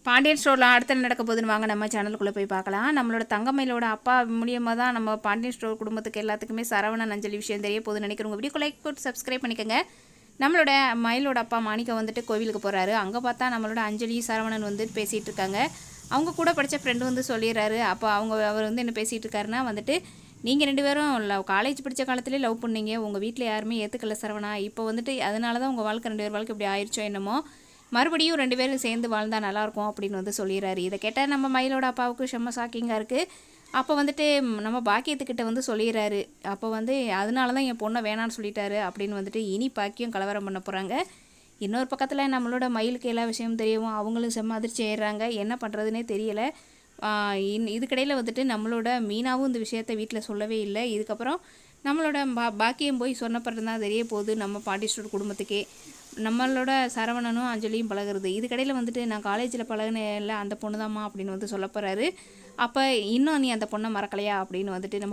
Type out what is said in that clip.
பாண்டியன் ஸ்டோரில் அடுத்த நடக்க போகுதுன்னு வாங்க நம்ம சேனலுக்குள்ளே போய் பார்க்கலாம். நம்மளோட தங்கமயிலோட அப்பா மூலியமாக தான் நம்ம பாண்டியன் ஸ்டோர் குடும்பத்துக்கு எல்லாத்துக்குமே சரவணன் அஞ்சலி விஷயம் தெரிய போகுதுன்னு நினைக்கிறவங்க வீடியோக்கு லைக் போட்டு சப்ஸ்கிரைப் பண்ணிக்கோங்க. நம்மளோட மயிலோட அப்பா மாணிக்கம் வந்துட்டு கோவிலுக்கு போகிறாரு. அங்கே பார்த்தா நம்மளோட அஞ்சலி சரவணன் வந்து பேசிகிட்டு இருக்காங்க. அவங்க கூட படித்த ஃப்ரெண்டு வந்து சொல்லிடுறாரு. அப்போ அவர் வந்து என்ன பேசிகிட்டு இருக்காருன்னா வந்துட்டு, நீங்கள் 2 பேரும் காலேஜ் படித்த காலத்துலேயே லவ் பண்ணீங்க, உங்கள் வீட்டில் யாருமே ஏற்றுக்கல சரவணா. இப்போ வந்துட்டு அதனால தான் உங்கள் வாழ்க்கை 2 பேர் வாழ்க்கை இப்படி ஆயிடுச்சோ என்னமோ, மறுபடியும் 2 பேரும் சேர்ந்து வாழ்ந்தால் நல்லாயிருக்கும் அப்படின்னு வந்து சொல்லிடுறாரு. இதை கேட்டால் நம்ம மயிலோட அப்பாவுக்கு செம்ம ஷாக்கிங்காக இருக்குது. அப்போ வந்துட்டு நம்ம பாக்கியத்துக்கிட்ட வந்து சொல்லிடுறாரு. அப்போ வந்து அதனால தான் என் பொண்ணை வேணான்னு சொல்லிட்டாரு அப்படின்னு வந்துட்டு இனி பாக்கியம் கலவரம் பண்ண போகிறாங்க. இன்னொரு பக்கத்தில் நம்மளோட மயிலுக்கு எல்லா விஷயமும் தெரியவும் அவங்களும் செம்ம அதிர்ச்சி ஆயிடுறாங்க. என்ன பண்ணுறதுனே தெரியலை. இதுக்கிடையில் வந்துட்டு நம்மளோட மீனாவும் இந்த விஷயத்தை வீட்டில் சொல்லவே இல்லை. இதுக்கப்புறம் நம்மளோட பாக்கியம் போய் சொன்னப்பறம் தான் தெரிய போகுது நம்ம பாண்டிஸ்டர் குடும்பத்துக்கே. நம்மளோட சரவணனும் அஞ்சலியும் பழகுறது. இதுக்கடையில் வந்துட்டு நான் காலேஜில் பழகினேன்ல அந்த பொண்ணு தாம்மா அப்படின்னு வந்து சொல்ல போகிறாரு. அப்போ இன்னும் நீ அந்த பொண்ணை மறக்கலையா அப்படின்னு வந்துட்டு நம்ம